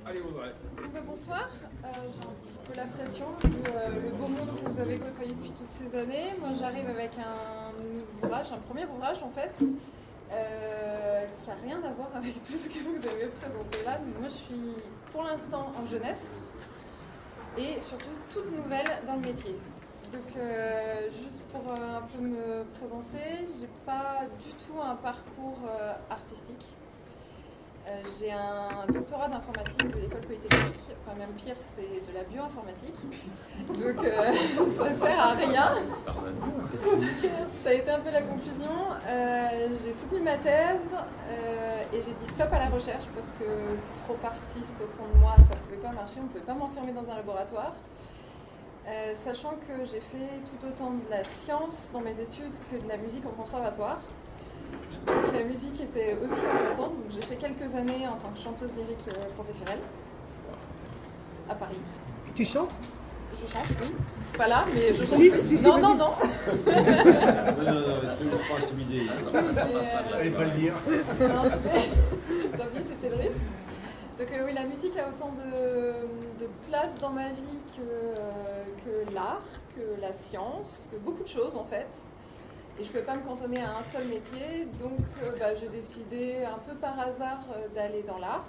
Allez, Audrey. Bonsoir, j'ai un petit peu la pression vu le beau monde que vous avez côtoyé depuis toutes ces années. Moi j'arrive avec un premier ouvrage en fait, qui n'a rien à voir avec tout ce que vous avez présenté là. Moi je suis pour l'instant en jeunesse et surtout toute nouvelle dans le métier. Donc juste pour un peu me présenter, j'ai pas du tout un parcours artistique. J'ai un doctorat d'informatique de l'école polytechnique, enfin même pire, c'est de la bioinformatique, donc ça sert à rien. Ça a été un peu la conclusion. J'ai soutenu ma thèse et j'ai dit stop à la recherche parce que trop artiste au fond de moi, ça ne pouvait pas marcher, on ne pouvait pas m'enfermer dans un laboratoire. Sachant que j'ai fait tout autant de la science dans mes études que de la musique au conservatoire. Donc la musique était aussi importante, donc j'ai fait quelques années en tant que chanteuse lyrique professionnelle à Paris. Tu chantes? Je chante, oui. Pas là, mais je chante. Si, non. Non, tu ne laisses pas intimider. Allez pas le dire. Non, tant pis, c'était le risque. Donc oui, la musique a autant de place dans ma vie que l'art, que la science, que beaucoup de choses en fait. Et je ne pouvais pas me cantonner à un seul métier, donc j'ai décidé un peu par hasard d'aller dans l'art.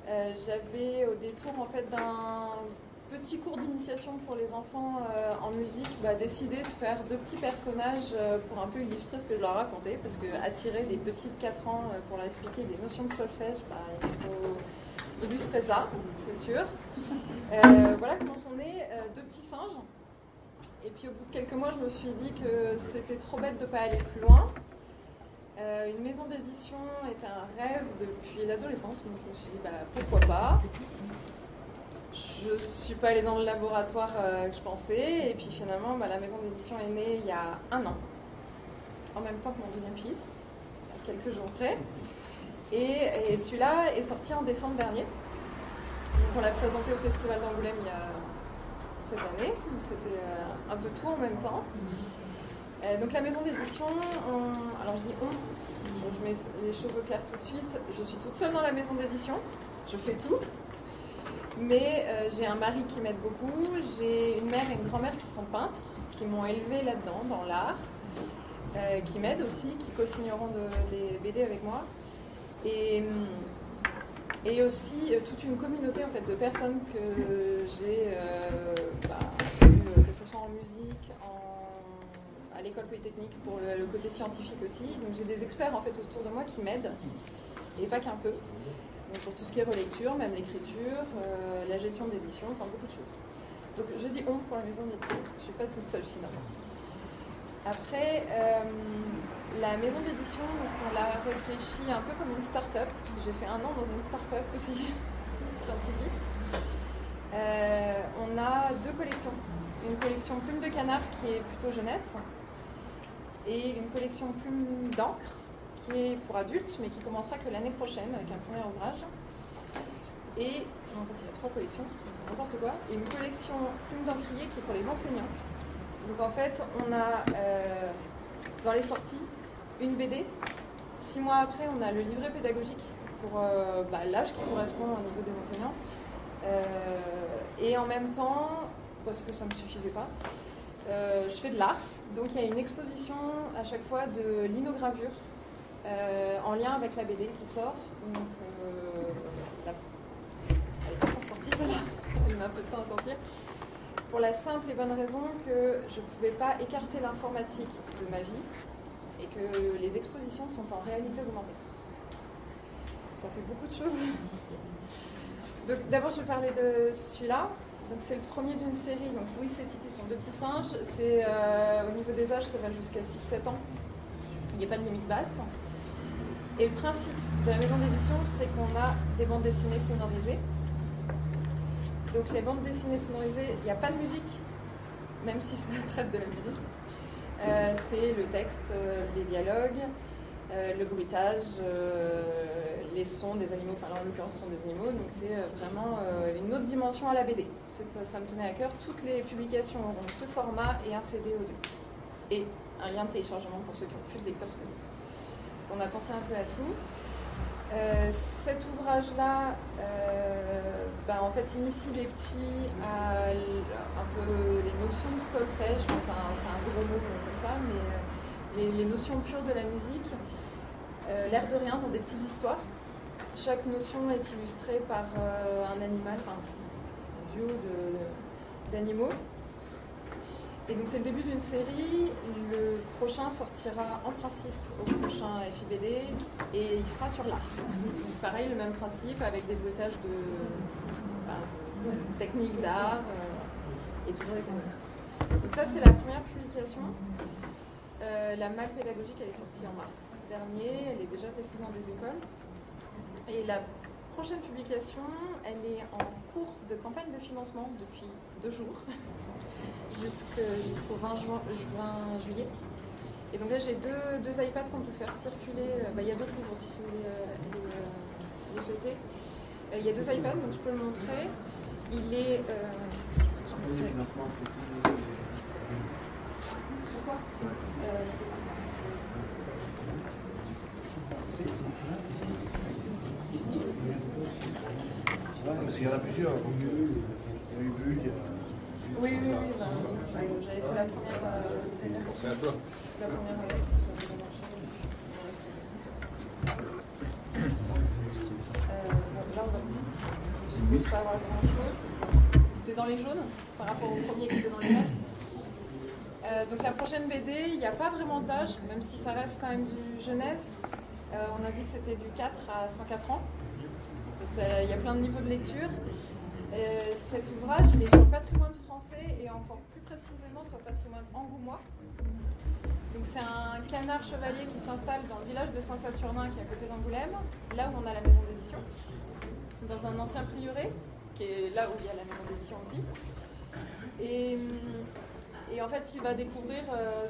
J'avais au détour en fait d'un petit cours d'initiation pour les enfants en musique, décidé de faire 2 petits personnages pour un peu illustrer ce que je leur racontais, parce que attirer des petits de 4 ans pour leur expliquer des notions de solfège, il faut illustrer ça, c'est sûr. Voilà comment sont nés 2 petits singes. Et puis au bout de quelques mois, je me suis dit que c'était trop bête de ne pas aller plus loin. Une maison d'édition était un rêve depuis l'adolescence, donc je me suis dit pourquoi pas. Je ne suis pas allée dans le laboratoire que je pensais, et puis finalement la maison d'édition est née il y a 1 an, en même temps que mon deuxième fils, à quelques jours près. Et celui-là est sorti en décembre dernier. Donc on l'a présenté au Festival d'Angoulême il y a cette année, c'était un peu tout en même temps. Donc la maison d'édition, alors je dis je mets les choses au clair tout de suite, je suis toute seule dans la maison d'édition, je fais tout, mais j'ai un mari qui m'aide beaucoup, j'ai une mère et une grand-mère qui sont peintres, qui m'ont élevée là-dedans, dans l'art, qui m'aident aussi, qui co-signeront des BD avec moi. Et aussi toute une communauté en fait, de personnes que j'ai que ce soit en musique, à l'école polytechnique pour le côté scientifique aussi. Donc j'ai des experts en fait autour de moi qui m'aident, et pas qu'un peu. Donc pour tout ce qui est relecture, même l'écriture, la gestion d'édition, enfin beaucoup de choses. Donc je dis on pour la maison d'édition parce que je ne suis pas toute seule finalement. Après, la maison d'édition, on l'a réfléchi un peu comme une start-up. J'ai fait 1 an dans une start-up aussi, scientifique. On a 2 collections. Une collection plume de canard qui est plutôt jeunesse et une collection plume d'encre qui est pour adultes mais qui commencera que l'année prochaine avec un premier ouvrage. Et en fait il y a 3 collections, n'importe quoi. Et une collection plume d'encrier qui est pour les enseignants. Donc en fait on a dans les sorties une BD. 6 mois après on a le livret pédagogique pour l'âge qui correspond au niveau des enseignants. Et en même temps, parce que ça ne me suffisait pas, je fais de l'art. Donc il y a une exposition à chaque fois de linogravure en lien avec la BD qui sort. Donc elle n'est pas encore sortie celle-là, elle met un peu de temps à sortir. Pour la simple et bonne raison que je ne pouvais pas écarter l'informatique de ma vie et que les expositions sont en réalité augmentées. Ça fait beaucoup de choses. Donc d'abord je vais parler de celui-là. Donc c'est le premier d'une série, donc Louis et Titi sont 2 petits singes. C'est au niveau des âges, ça va jusqu'à 6-7 ans. Il n'y a pas de limite basse. Et le principe de la maison d'édition, c'est qu'on a des bandes dessinées sonorisées. Donc les bandes dessinées sonorisées, il n'y a pas de musique, même si ça traite de la musique. C'est le texte, les dialogues, le bruitage, les sons des animaux, enfin en l'occurrence ce sont des animaux, donc c'est vraiment une autre dimension à la BD. Ça me tenait à cœur. Toutes les publications auront ce format et un CD audio. Et un lien de téléchargement pour ceux qui n'ont plus de lecteur CD. On a pensé un peu à tout. Cet ouvrage-là, en fait, initie les petits à un peu les notions de solfège. Enfin, c'est un gros mot comme ça, mais les notions pures de la musique, l'air de rien, dans des petites histoires. Chaque notion est illustrée par un animal, enfin, un duo d'animaux. Et donc c'est le début d'une série. Le prochain sortira en principe au prochain FIBD et il sera sur l'art. Pareil, le même principe avec des bruitages de techniques d'art et toujours les animaux. Donc ça c'est la première publication. La malle pédagogique, elle est sortie en mars dernier. Elle est déjà testée dans des écoles. Et la prochaine publication, elle est en cours de campagne de financement depuis 2 jours. Jusqu'au 20 juillet. Et donc là, j'ai deux iPads qu'on peut faire circuler. Il y a d'autres livres aussi, si vous voulez les feuilleter. Il y a 2 iPads, donc je peux le montrer. Il est... Le financement, c'est tout. Sur quoi Parce qu'il y en a plusieurs. Il y a eu Bulle, il y a... Oui, j'avais fait la première. C'est à toi. La première là, je suppose pas avoir grand chose. C'est dans les jaunes par rapport au premier qui était dans les verts. Donc la prochaine BD, il n'y a pas vraiment d'âge, même si ça reste quand même du jeunesse. On a dit que c'était du 4 à 104 ans. Il y a plein de niveaux de lecture. Cet ouvrage, il est sur le patrimoine français et encore plus précisément sur le patrimoine angoumois. Donc c'est un canard chevalier qui s'installe dans le village de Saint-Saturnin qui est à côté d'Angoulême, là où on a la maison d'édition, dans un ancien prieuré, qui est là où il y a la maison d'édition aussi. Et en fait, il va découvrir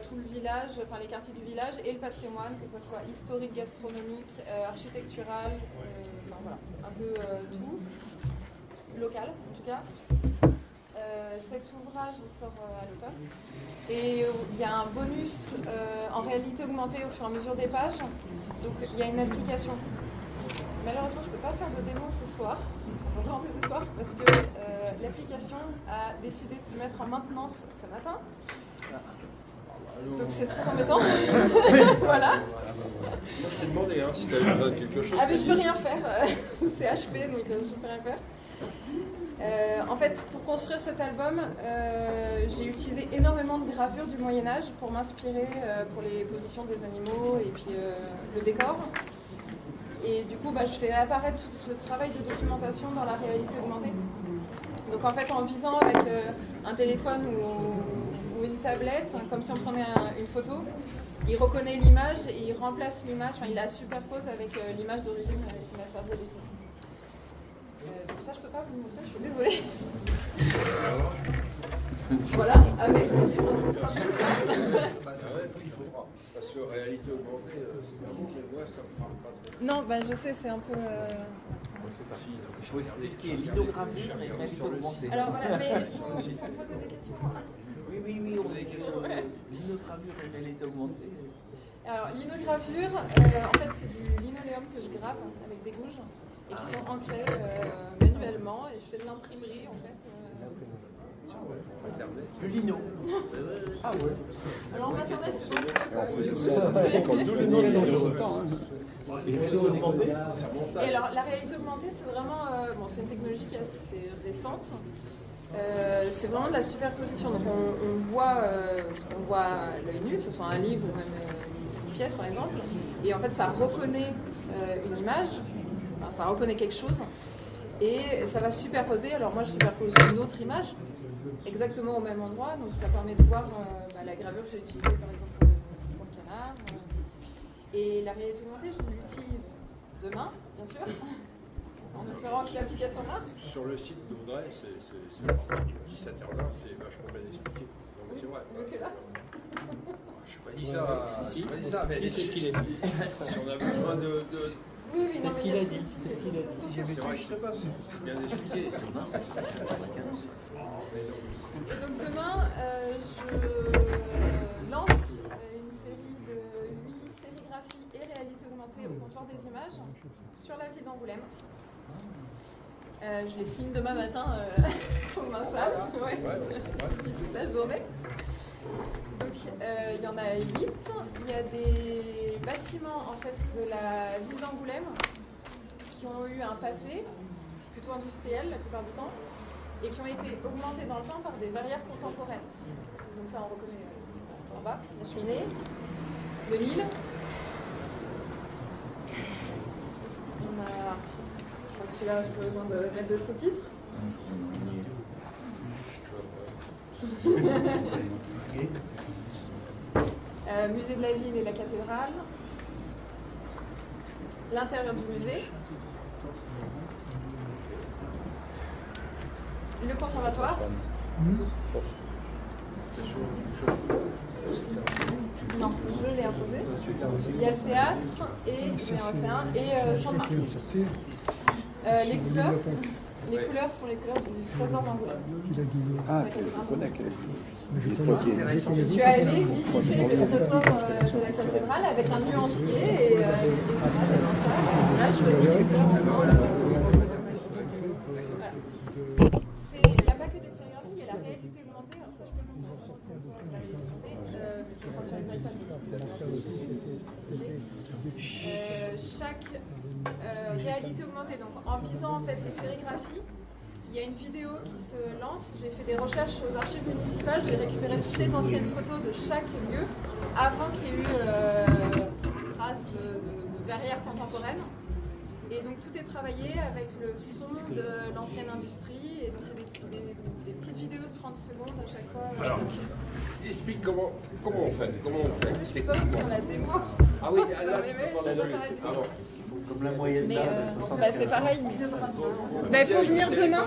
tout le village, enfin les quartiers du village et le patrimoine, que ce soit historique, gastronomique, architectural, enfin voilà, un peu tout. Local en tout cas. Cet ouvrage il sort à l'automne et il y a un bonus en réalité augmentée au fur et à mesure des pages, donc il y a une application. Malheureusement je ne peux pas faire de démo ce soir, mon grand désespoir, parce que l'application a décidé de se mettre en maintenance ce matin, donc c'est très embêtant. Voilà. Moi je t'ai demandé si tu avais besoin de quelque chose. Ah mais je peux rien faire, c'est HP donc je peux rien faire. En fait, pour construire cet album, j'ai utilisé énormément de gravures du Moyen-Âge pour m'inspirer pour les positions des animaux et puis le décor. Et du coup, je fais apparaître tout ce travail de documentation dans la réalité augmentée. Donc en fait, en visant avec un téléphone ou une tablette, comme si on prenait une photo, il reconnaît l'image et il remplace l'image, il la superpose avec l'image d'origine qui m'a servi à dessiner. Donc ça, je peux pas vous le montrer, je suis désolée. Voilà, avec le livre, ce sera plus simple. Il faudra. Parce que réalité augmentée, moi, ça me parle pas trop. Non, je sais, c'est un peu... C'est ça. Il faut expliquer l'inogravure et réalité augmentée. Alors voilà, mais il faut poser des questions. Oui, on a des questions. L'inogravure et réalité augmentée. Alors, l'inogravure, en fait, c'est du linoléum que je grave avec des gouges et qui sont ancrés manuellement et je fais de l'imprimerie en fait. Le lino. Ah ouais. Alors en maternelle, c'est et alors la réalité augmentée, c'est vraiment, c'est une technologie qui est assez récente. C'est vraiment de la superposition. Donc on voit ce qu'on voit à l'œil nu, que ce soit un livre ou même une pièce par exemple. Et en fait, ça reconnaît une image, enfin, ça reconnaît quelque chose, et ça va superposer. Alors moi, je superpose une autre image, exactement au même endroit. Donc ça permet de voir la gravure que j'ai utilisée par exemple pour le canard. Et la réalité augmentée, je l'utilise demain, bien sûr. En espérant que l'application marche. Sur le site d'Audrey, si ça là, c'est vachement bien expliqué. Donc Oui, c'est vrai. mieux que là. Je n'ai pas dit ça. Si. Pas dit ça, mais Si, c'est ce qu'il a dit. Si on a besoin de... Oui, non, C'est ce mais qu'il il y a dit. C'est ce qu'il a dit. C'est vrai que c'est bien expliqué. Et donc demain, je lance une série de 8 sérigraphies et réalité augmentée au comptoir des images sur la ville d'Angoulême. Je les signe demain matin au Mansal. Ouais. Ici toute la journée. Donc il y en a 8. Il y a des bâtiments en fait de la ville d'Angoulême qui ont eu un passé plutôt industriel la plupart du temps et qui ont été augmentés dans le temps par des verrières contemporaines. Donc ça on reconnaît en bas, la cheminée, le Nil. On a, je crois que celui-là j'ai pas besoin de mettre de sous-titres. Musée de la ville et la cathédrale, l'intérieur du musée, le conservatoire, non, je l'ai imposé, il y a le théâtre et Champ de Mars. Les couleurs sont les couleurs du trésor d'Angoulême. Ah, je connais. Je suis allée visiter le trésor de la cathédrale avec un nuancier et là je choisis les couleurs. Il n'y a pas que des sérigraphies, il y a la réalité augmentée. Alors ça je peux le montrer sans que ça soit de la réalité augmentée, mais ce sera sur les iPads. Chaque réalité augmentée, donc en visant en fait les sérigraphies, il y a une vidéo qui se lance. J'ai fait des recherches aux archives municipales, j'ai récupéré toutes les anciennes photos de chaque lieu avant qu'il y ait eu traces de verrières contemporaines. Et donc tout est travaillé avec le son de l'ancienne industrie. Et donc c'est des petites vidéos de 30 secondes à chaque fois. Alors, explique comment on fait. Je peux pas vous faire la démo. Ah oui, là, je peux pas faire la démo. Ah bon. Comme la moyenne Mais d'âge, c'est pareil. Il faut venir demain.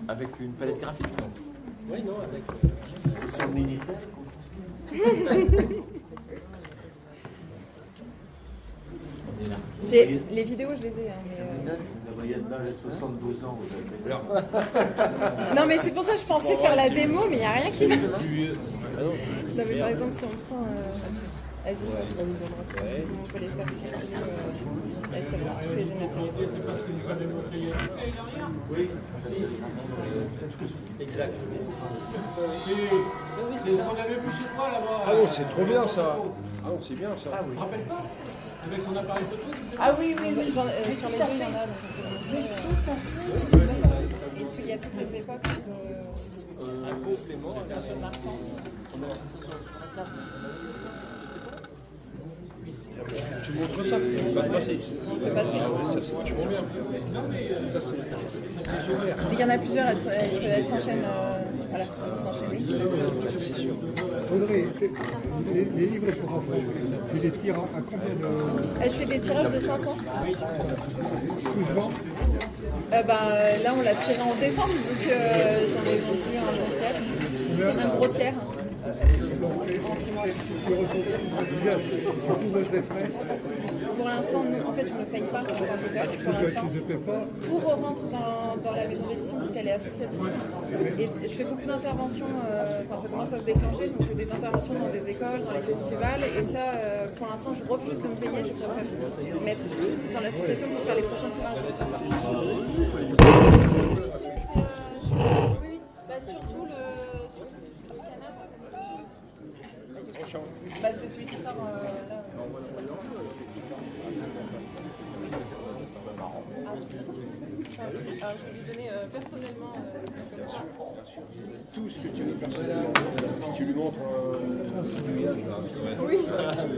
avec une palette graphique, non? Oui, non, avec. Son militaire. Les vidéos, je les ai. Mais La moyenne d'âge est de 72 ans. Vous avez... Alors, non, mais c'est pour ça que je pensais faire la démo, mais il n'y a rien qui marche. ah non. Non, mais par exemple, si on prend. Vas-y, sur le troisième droite. On peut les faire sur elles sont toutes les générations. C'est parce que nous avez montré hier. Oui. Exact. C'est ce qu'on avait vu chez toi là-bas. Ah non, c'est trop bien ça. Ah non, c'est bien ça. Tu te rappelles pas? Avec son appareil photo, tu Ah oui, sur les deux, il y en a. Donc on peut montrer, et il y a toutes les époques. Un complément. Tu montres ça, tu vas passer. Ça c'est vachement bien. Ça c'est génial. Il y en a plusieurs, elles s'enchaînent. Voilà, elles vont s'enchaîner. C'est sûr. Audrey, les livres pour enfants, tu les tires à combien de... Je fais des tirages de 500. Tout se vend? Là, on l'a tiré en décembre, donc j'en ai vendu un bon tiers. Un gros tiers. En 6 mois. Pour l'instant, en fait, je ne paye pas en tant qu'auteur. Pour l'instant, tout rentre dans la maison d'édition parce qu'elle est associative. Et je fais beaucoup d'interventions, ça commence à se déclencher, donc j'ai des interventions dans des écoles, dans les festivals. Et ça, pour l'instant, je refuse de me payer. Je préfère mettre tout dans l'association pour faire les prochains tirages. Oui, surtout le canard. C'est celui qui sort là. Alors, je vais lui donner personnellement comme ça. Tout ce que tu veux personnellement. Tu lui montres un village là. Oui.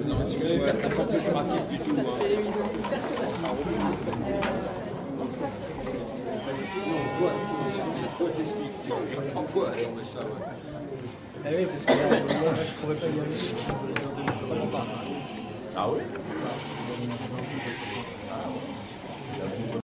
Non, celui-là, personne ne peut pratique du tout. Je vais lui donner personnellement. Toi, t'expliques. Pourquoi on met ça, ouais. Eh oui, parce que là, je pourrais pas y aller. Vraiment pas. Ah oui?